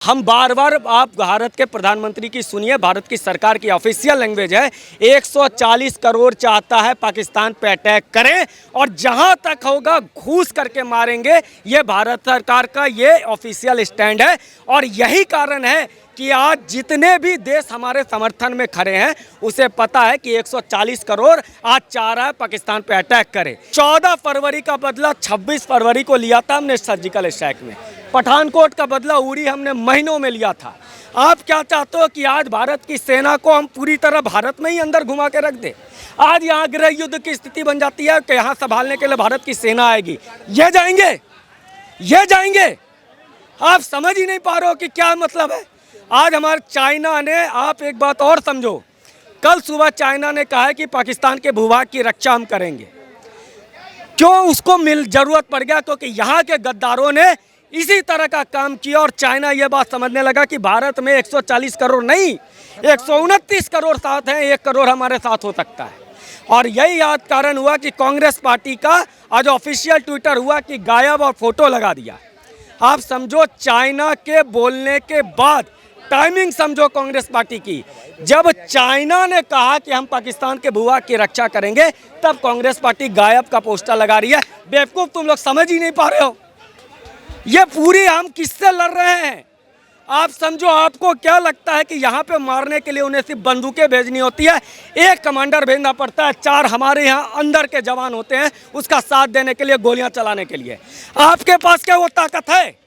हम बार बार आप भारत के प्रधानमंत्री की सुनिए, भारत की सरकार की ऑफिशियल लैंग्वेज है 140 करोड़ चाहता है पाकिस्तान पे अटैक करें और जहां तक होगा घूस करके मारेंगे। ये भारत सरकार का ये ऑफिशियल स्टैंड है और यही कारण है कि आज जितने भी देश हमारे समर्थन में खड़े हैं उसे पता है कि 140 करोड़ आज चाह रहा है पाकिस्तान पे अटैक करे। 14 फरवरी का बदला 26 फरवरी को लिया था हमने सर्जिकल स्ट्राइक में। पठानकोट का बदला उड़ी हमने महीनों में लिया था। आप क्या चाहते हो कि आज भारत की सेना को हम पूरी तरह भारत में ही अंदर घुमा के रख दे? आज यहाँ गृह युद्ध की स्थिति बन जाती है कि यहाँ संभालने के लिए भारत की सेना आएगी। ये जाएंगे। आप समझ ही नहीं पा रहे हो कि क्या मतलब है। आज हमारे चाइना ने, आप एक बात और समझो, कल सुबह चाइना ने कहा है कि पाकिस्तान के भूभाग की रक्षा हम करेंगे। क्यों उसको जरूरत पड़ गया? क्योंकि यहाँ के गद्दारों ने इसी तरह का काम किया और चाइना ये बात समझने लगा कि भारत में 140 करोड़ नहीं 129 करोड़ साथ हैं, 1 करोड़ हमारे साथ हो सकता है। और यही याद कारण हुआ कि कांग्रेस पार्टी का आज ऑफिशियल ट्विटर हुआ कि गायब और फोटो लगा दिया। आप समझो चाइना के बोलने के बाद टाइमिंग समझो कांग्रेस पार्टी की। जब चाइना ने कहा कि हम पाकिस्तान के भूभाग की रक्षा करेंगे तब कांग्रेस पार्टी गायब का पोस्टर लगा रही है। बेवकूफ़, तुम लोग समझ ही नहीं पा रहे हो ये पूरी हम किससे लड़ रहे हैं। आप समझो, आपको क्या लगता है कि यहाँ पे मारने के लिए उन्हें सिर्फ बंदूकें भेजनी होती है? एक कमांडर भेजना पड़ता है, 4 हमारे यहाँ अंदर के जवान होते हैं उसका साथ देने के लिए, गोलियां चलाने के लिए। आपके पास क्या वो ताकत है?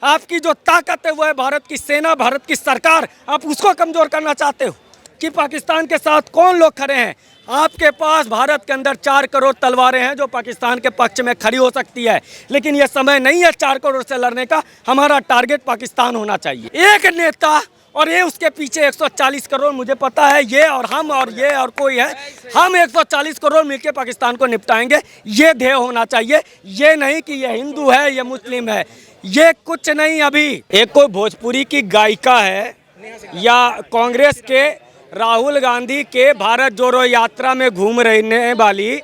आपकी जो ताकत है वो है भारत की सेना, भारत की सरकार। आप उसको कमज़ोर करना चाहते हो कि पाकिस्तान के साथ कौन लोग खड़े हैं? आपके पास भारत के अंदर 4 करोड़ तलवारें हैं जो पाकिस्तान के पक्ष में खड़ी हो सकती है, लेकिन यह समय नहीं है 4 करोड़ से लड़ने का। हमारा टारगेट पाकिस्तान होना चाहिए। एक नेता और ये उसके पीछे 140 करोड़, मुझे पता है ये और हम और ये और कोई है, हम 140 करोड़ मिलकर पाकिस्तान को निपटाएंगे। ये ध्येय होना चाहिए। ये नहीं कि ये हिंदू है, ये मुस्लिम है, ये कुछ नहीं। अभी एक कोई भोजपुरी की गायिका है या कांग्रेस के राहुल गांधी के भारत जोड़ो यात्रा में घूम रहने वाली,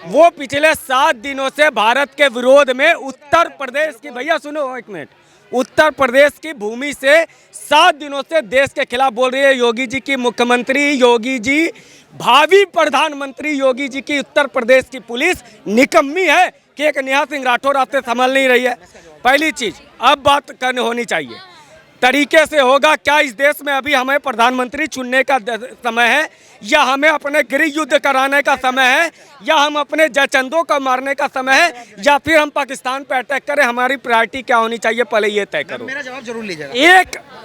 वो पिछले 7 दिनों से भारत के विरोध में उत्तर प्रदेश की, भैया सुनो एक मिनट, उत्तर प्रदेश की भूमि से 7 दिनों से देश के खिलाफ बोल रही है। योगी जी की मुख्यमंत्री, योगी जी भावी प्रधानमंत्री, योगी जी की उत्तर प्रदेश की पुलिस निकम्मी है कि एक नेहा सिंह राठौर आपसे संभल नहीं रही है। पहली चीज, अब बात करनी होनी चाहिए तरीके से होगा क्या इस देश में अभी हमें प्रधानमंत्री चुनने का समय है, या हमें अपने गृह युद्ध कराने का समय है, या हम अपने जयचंदों को मारने का समय है, या फिर हम पाकिस्तान पे अटैक करें? हमारी प्रायोरिटी क्या होनी चाहिए, पहले ये तय करो। मेरा जवाब जरूर लीजिएगा।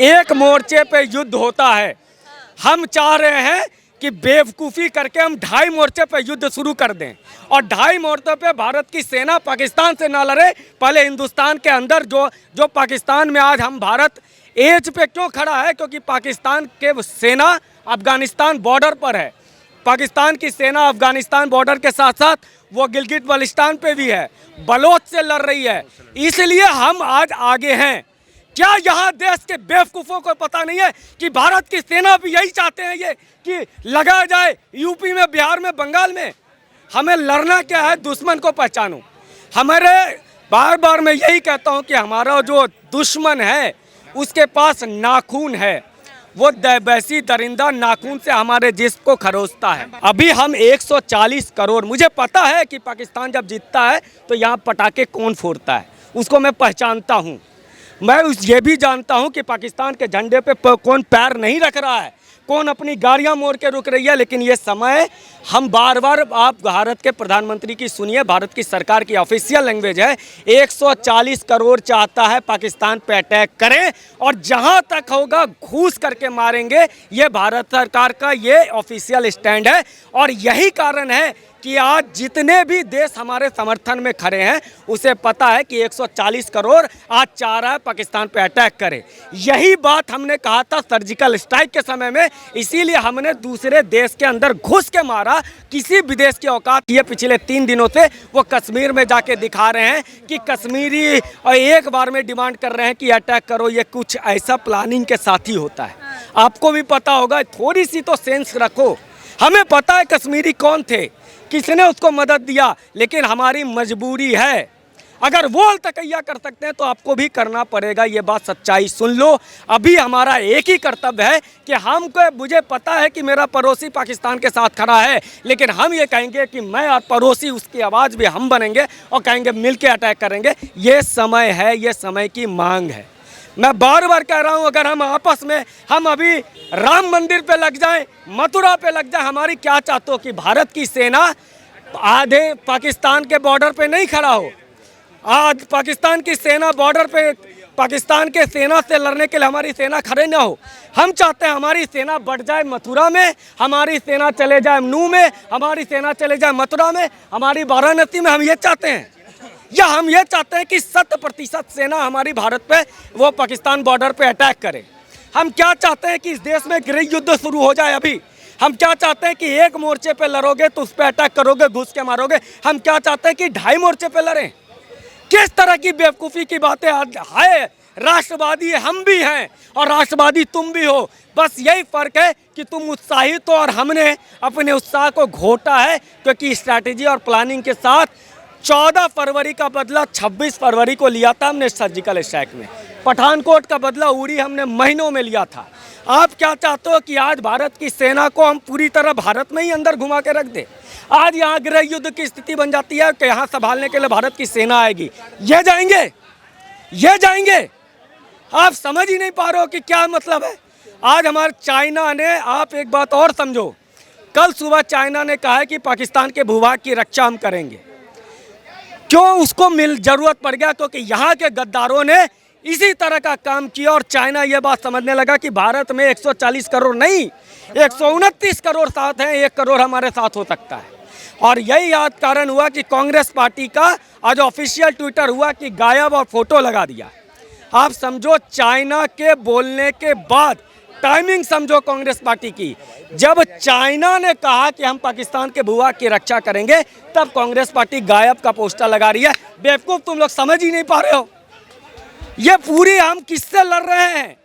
एक मोर्चे पे युद्ध होता है। हम चाह रहे हैं कि बेवकूफ़ी करके हम 2.5 मोर्चे पे युद्ध शुरू कर दें और 2.5 मोर्चे पे भारत की सेना पाकिस्तान से ना लड़े। पहले हिंदुस्तान के अंदर जो पाकिस्तान में आज हम भारत एज पे क्यों खड़ा है? क्योंकि पाकिस्तान के सेना अफगानिस्तान बॉर्डर पर है। पाकिस्तान की सेना अफगानिस्तान बॉर्डर के साथ साथ वो गिलगित बल्टिस्तान पे भी है, बलोच से लड़ रही है। इसलिए हम आज आगे हैं। क्या यहाँ देश के बेवकूफ़ों को पता नहीं है कि भारत की सेना भी यही चाहते हैं ये कि लगाया जाए यूपी में, बिहार में, बंगाल में? हमें लड़ना क्या है? दुश्मन को पहचानो। हमारे बार बार मैं यही कहता हूँ कि हमारा जो दुश्मन है उसके पास नाखून है, वो वैसी दरिंदा नाखून से हमारे जिस्म को खरोचता है। अभी हम 140 करोड़, मुझे पता है कि पाकिस्तान जब जीतता है तो यहाँ पटाखे कौन फोड़ता है, उसको मैं पहचानता हूँ। मैं ये भी जानता हूँ कि पाकिस्तान के झंडे पे कौन पैर नहीं रख रहा है, कौन अपनी गाड़ियाँ मोड़ के रुक रही है। लेकिन ये समय, हम बार बार आप भारत के प्रधानमंत्री की सुनिए, भारत की सरकार की ऑफिशियल लैंग्वेज है 140 करोड़ चाहता है पाकिस्तान पे अटैक करें और जहां तक होगा घूस करके मारेंगे। ये भारत सरकार का ये ऑफिशियल स्टैंड है और यही कारण है कि आज जितने भी देश हमारे समर्थन में खड़े हैं उसे पता है कि 140 करोड़ आज चाह रहा है पाकिस्तान पे अटैक करे। यही बात हमने कहा था सर्जिकल स्ट्राइक के समय में, इसीलिए हमने दूसरे देश के अंदर घुस के मारा। किसी विदेश की औकात, ये पिछले 3 दिनों से वो कश्मीर में जाके दिखा रहे हैं कि कश्मीरी और एक बार में डिमांड कर रहे हैं कि अटैक करो। ये कुछ ऐसा प्लानिंग के साथ ही होता है। आपको भी पता होगा, थोड़ी सी तो सेंस रखो। हमें पता है कश्मीरी कौन थे, किसने उसको मदद दिया, लेकिन हमारी मजबूरी है। अगर वो अलतकैया कर सकते हैं तो आपको भी करना पड़ेगा। ये बात सच्चाई सुन लो। अभी हमारा एक ही कर्तव्य है कि हमको, मुझे पता है कि मेरा पड़ोसी पाकिस्तान के साथ खड़ा है, लेकिन हम ये कहेंगे कि मैं और पड़ोसी, उसकी आवाज़ भी हम बनेंगे और कहेंगे मिलके अटैक करेंगे। ये समय है, ये समय की मांग है। मैं बार बार कह रहा हूँ, अगर हम आपस में हम अभी राम मंदिर पे लग जाएं, मथुरा पे लग जाएं, हमारी क्या चाहते हो कि भारत की सेना आधे पाकिस्तान के बॉर्डर पे नहीं खड़ा हो? आज पाकिस्तान की सेना बॉर्डर पे, पाकिस्तान के सेना से लड़ने के लिए हमारी सेना खड़े ना हो। हम चाहते हैं हमारी सेना बढ़ जाए मथुरा में, हमारी सेना चले जाए नू में, हमारी सेना चले जाए मथुरा में, हमारी वाराणसी में। हम ये चाहते हैं, या हम ये चाहते हैं कि 100% सेना हमारी भारत पे, वो पाकिस्तान बॉर्डर पे अटैक करे? हम क्या चाहते हैं कि इस देश में गृह युद्ध शुरू हो जाए अभी? हम क्या चाहते हैं कि एक मोर्चे पे लड़ोगे तो उस पर अटैक करोगे, घुस के मारोगे? हम क्या चाहते हैं कि 2.5 मोर्चे पे लड़ें? किस तरह की बेवकूफ़ी की बातें है। राष्ट्रवादी हम भी हैं और राष्ट्रवादी तुम भी हो, बस यही फ़र्क है कि तुम उत्साहित हो और हमने अपने उत्साह को घोटा है, क्योंकि स्ट्रैटेजी और प्लानिंग के साथ 14 फरवरी का बदला 26 फरवरी को लिया था हमने सर्जिकल स्ट्राइक में। पठानकोट का बदला उड़ी हमने महीनों में लिया था। आप क्या चाहते हो कि आज भारत की सेना को हम पूरी तरह भारत में ही अंदर घुमा के रख दें? आज यहाँ गृह युद्ध की स्थिति बन जाती है कि यहाँ संभालने के लिए भारत की सेना आएगी। ये जाएंगे, ये जाएंगे। आप समझ ही नहीं पा रहे हो कि क्या मतलब है। आज हमारे चाइना ने, आप एक बात और समझो, कल सुबह चाइना ने कहा है कि पाकिस्तान के भूभाग की रक्षा हम करेंगे। क्यों उसको जरूरत पड़ गया? क्योंकि यहाँ के गद्दारों ने इसी तरह का काम किया और चाइना ये बात समझने लगा कि भारत में 140 करोड़ नहीं, 129 करोड़ साथ हैं, 1 करोड़ हमारे साथ हो सकता है। और यही याद कारण हुआ कि कांग्रेस पार्टी का आज ऑफिशियल ट्विटर हुआ कि गायब और फोटो लगा दिया। आप समझो, चाइना के बोलने के बाद टाइमिंग समझो कांग्रेस पार्टी की। जब चाइना ने कहा कि हम पाकिस्तान के भूभाग की रक्षा करेंगे, तब कांग्रेस पार्टी गायब का पोस्टर लगा रही है। बेवकूफ़, तुम लोग समझ ही नहीं पा रहे हो। ये पूरी हम किससे लड़ रहे हैं?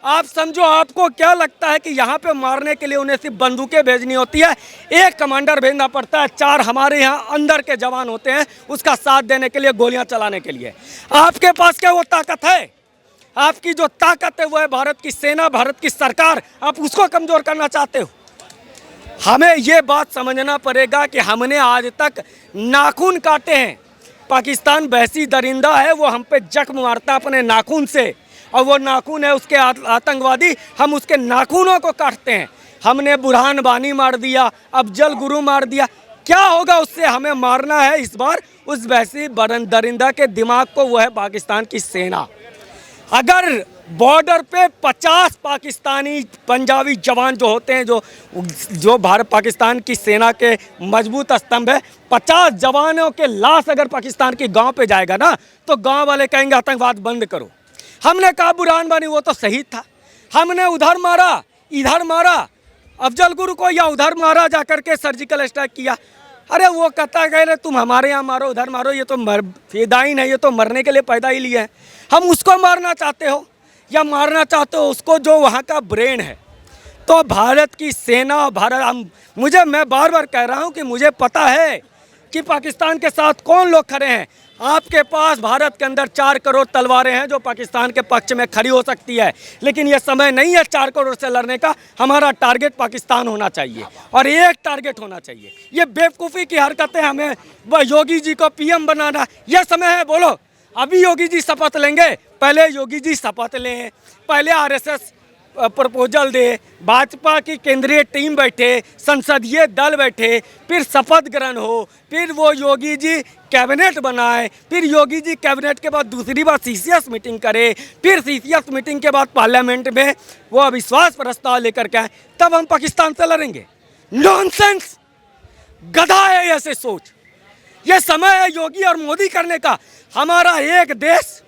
आप समझो, आपको क्या लगता है कि यहाँ पे मारने के लिए उन्हें सिर्फ बंदूकें भेजनी होती है? एक कमांडर भेजना पड़ता है, 4 हमारे यहाँ अंदर के जवान होते हैं उसका साथ देने के लिए, गोलियां चलाने के लिए। आपके पास क्या वो ताकत है? आपकी जो ताकत है वो है भारत की सेना, भारत की सरकार। आप उसको कमज़ोर करना चाहते हो। हमें ये बात समझना पड़ेगा कि हमने आज तक नाखून काटे हैं। पाकिस्तान वैसी दरिंदा है, वो हम पे जख्म मारता है अपने नाखून से, और वो नाखून है उसके आतंकवादी, हम उसके नाखूनों को काटते हैं। हमने बुरहान वानी मार दिया, अफजल गुरु मार दिया। क्या होगा उससे? हमें मारना है इस बार उस वैसी दरिंदा के दिमाग को, वो है पाकिस्तान की सेना। अगर बॉर्डर पे 50 पाकिस्तानी पंजाबी जवान जो होते हैं, जो भारत पाकिस्तान की सेना के मजबूत स्तंभ है, 50 जवानों के लाश अगर पाकिस्तान की गांव पे जाएगा ना, तो गांव वाले कहेंगे आतंकवाद बंद करो। हमने कहा बुरहान वानी वो तो शहीद था, हमने उधर मारा, इधर मारा अफजल गुरु को, या उधर मारा जाकर के सर्जिकल स्ट्राइक किया। अरे वो कहता है तुम हमारे यहाँ मारो, उधर मारो, ये तो फिदाई नहीं, ये तो मरने के लिए पैदा ही लिए हैं। हम उसको मारना चाहते हो या मारना चाहते हो उसको जो वहाँ का ब्रेन है? तो भारत की सेना, मैं बार बार कह रहा हूँ कि मुझे पता है कि पाकिस्तान के साथ कौन लोग खड़े हैं। आपके पास भारत के अंदर 4 करोड़ तलवारें हैं जो पाकिस्तान के पक्ष में खड़ी हो सकती है, लेकिन यह समय नहीं है 4 करोड़ से लड़ने का। हमारा टारगेट पाकिस्तान होना चाहिए और एक टारगेट होना चाहिए। ये बेवकूफ़ी की हरकतें, हमें योगी जी को पीएम बनाना, यह समय है। बोलो, अभी योगी जी शपथ लेंगे? पहले योगी जी शपथ लें, पहले आरएसएस प्रपोजल दे, भाजपा की केंद्रीय टीम बैठे, संसदीय दल बैठे, फिर शपथ ग्रहण हो, फिर वो योगी जी कैबिनेट बनाए, फिर योगी जी कैबिनेट के बाद दूसरी बार सीसीएस मीटिंग करे, फिर सीसीएस मीटिंग के बाद पार्लियामेंट में वो अविश्वास प्रस्ताव लेकर के आए, तब हम पाकिस्तान से लड़ेंगे। नॉनसेंस, गधा है ऐसे सोच। ये समय है योगी और मोदी करने का। हमारा एक देश,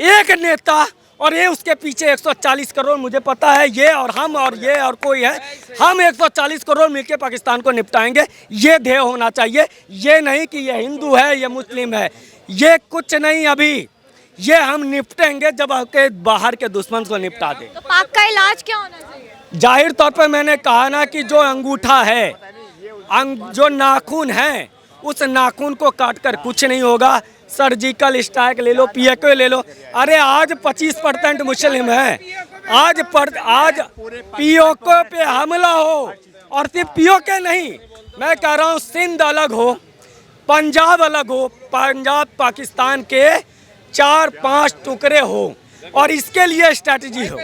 एक नेता, और ये उसके पीछे 140 करोड़, मुझे पता है ये और हम और ये और कोई है, हम 140 करोड़ मिलके पाकिस्तान को निपटाएंगे। ये ध्येय होना चाहिए। ये नहीं कि ये हिंदू है, ये मुस्लिम है, ये कुछ नहीं। अभी ये हम निपटेंगे जब आपके बाहर के दुश्मन को निपटा दें। तो पाक का इलाज क्या होना चाहिए? जाहिर तौर पर मैंने कहा ना कि जो अंगूठा है, जो नाखून है, उस नाखून को काट कर कुछ नहीं होगा। सर्जिकल स्ट्राइक ले लो, पीएके ले लो। अरे आज 25% मुस्लिम है, आज पीओके पे हमला हो, और सिर्फ पीओके नहीं, मैं कह रहा हूँ सिंध अलग हो, पंजाब अलग हो, पंजाब पाकिस्तान के 4-5 टुकड़े हो, और इसके लिए स्ट्रैटेजी हो।